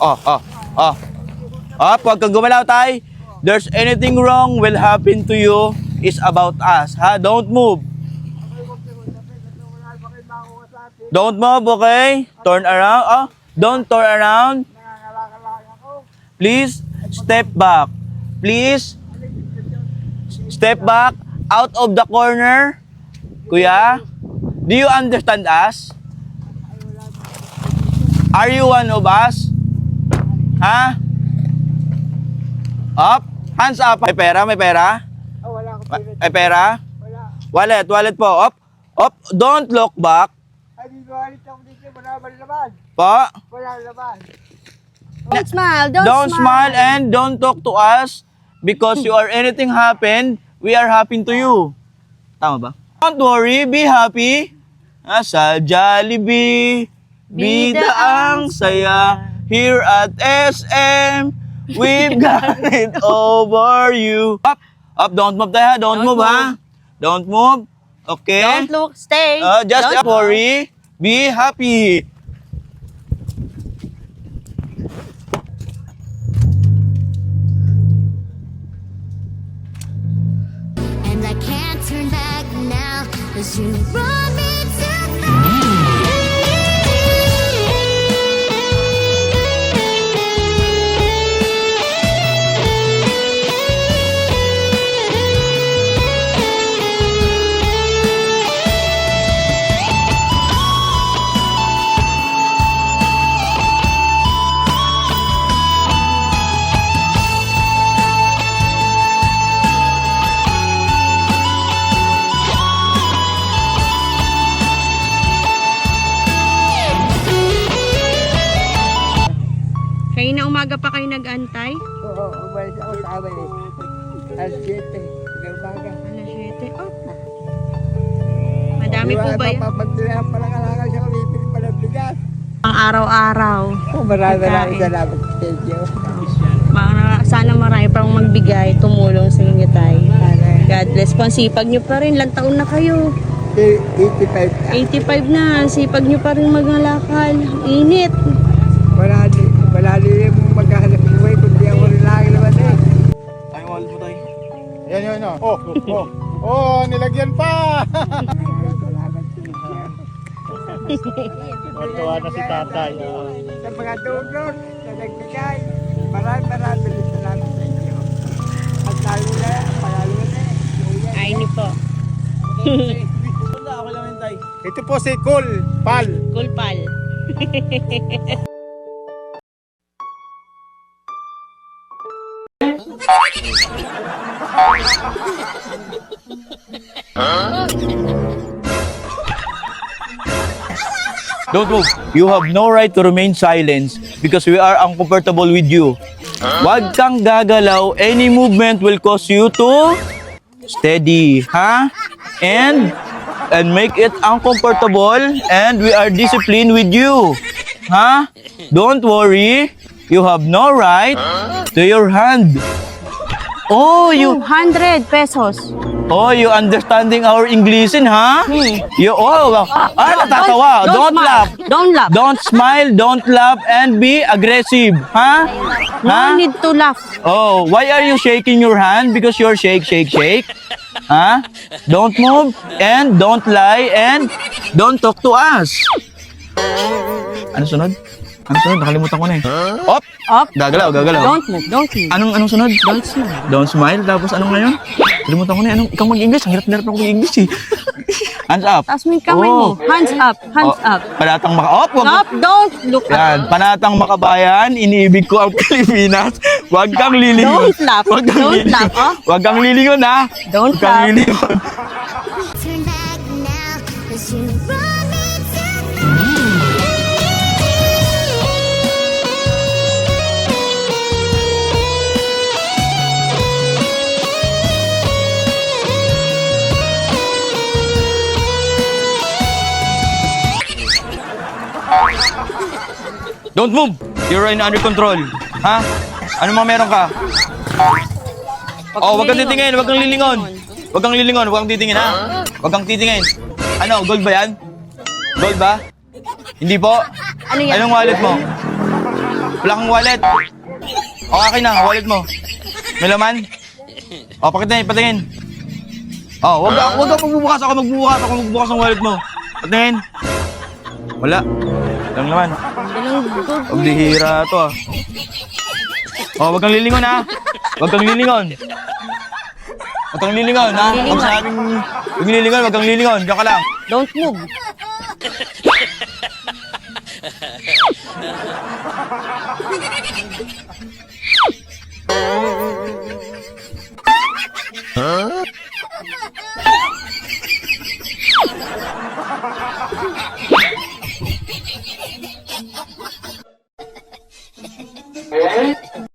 Oh. Huwag kang gumalaw, tay. There's anything wrong will happen to you is about us, ha? Don't move. Don't move, okay? Turn around. Oh, don't turn around. Please, step back. Please, step back out of the corner. Kuya, do you understand us? Are you one of us? Ha? Up. Hands up. May pera? May pera? Oh, wala akong pera. May pera? Wala. Wallet po. Up. Up. Don't look back. Ay, dito, alit ako dito. Wala laban. Po. Wala laban. Don't smile. Don't smile and don't talk to us because you are anything happen, we are happy to you. Tama ba? Don't worry, be happy. Sa Jollibee, bida ang saya. Here at SM, we've got it over you. Up, don't move tayo, don't move ha. Don't move. Okay? Don't look. Stay. Just Don't worry, be happy. And I can't turn back now, 'cause you brought me to Kayo na umaga pa kayo nag-antay? Oo, umalis ako sa amin eh. Alas 7. Hanggang umaga. Alas 7. Oh. Madami po ba yan? Papagtulahan pala kalakal siya. Ulipin pala ng bigas. Ang araw-araw. Oh, maraming Pagkain. salamat sa inyo. Sana marami pang magbigay, tumulong sa inyo tayo. God bless po. Ang sipag nyo pa rin. Ilang taon na kayo? 85. 85 na. Ang sipag nyo pa rin maglakal. Init. Wala din yung maghahanap buhay kundi ako rin lang naman eh. Ay, wallet mo tayo. Yan. Nilagyan pa! Salamat sa inyo. Tuwa na si tatay. Sa mga tulong na nagbigay, maraming salamat sa inyo. At lalo na, Ay, ni po. Wala, ako lang yun tayo. Ito po si Cool Pal. Kulpal. Don't move. You have no right to remain silent because we are uncomfortable with you. Huwag kang gagalaw. Any movement will cause you to steady, ha? And make it uncomfortable and we are disciplined with you. Ha? Don't worry. You have no right to your hand. Oh, you 200 pesos. you understanding our Englishin, ha? You natatawa. Don't laugh. Don't laugh. Don't smile, don't laugh, and be aggressive. Ha? No need to laugh. Oh, why are you shaking your hand? Because you're shake. Ha? Don't move, and don't lie, and don't talk to us. Ano sunod? Nakalimutan ko na eh. Op! Up. Gagalaw. Don't move. Anong sunod? Don't smile. Don't smile. Tapos anong ngayon? Kalimutan ko na eh. Ikaw mag-English. Ang hirap-hirap ako mag-English eh. Hands up. Taas mo yung kamay mo. Hands up. Hands up. Panatang Up. Don't look Yan, up. panatang makabayan, iniibig ko ang Pilipinas. Huwag kang lilingon. Don't laugh. Don't laugh, oh. Huwag kang lilingon, ha? Don't Huwag kang laugh. lilingon. turn back now, 'cause you brought me to Don't move. You're under control. Ha? Ano mga meron ka? Huwag kang titingin. Huwag kang lilingon. Huwag kang titingin, ha? Huwag kang titingin. Ano, gold ba yan? Gold ba? Hindi po? Ano yan? Anong wallet mo? Wala kang wallet. O, akin na, wallet mo. May laman? O, patingin. O, wag ka magbubukas ako magbubukas ng wallet mo. Patingin. Wala. Walang laman. Pagbihira to ah. O, wag kang lilingon ha. Wag kang lilingon ha. Pag sabing wag lilingon, wag kang lilingon. Diyan ka lang. Don't move.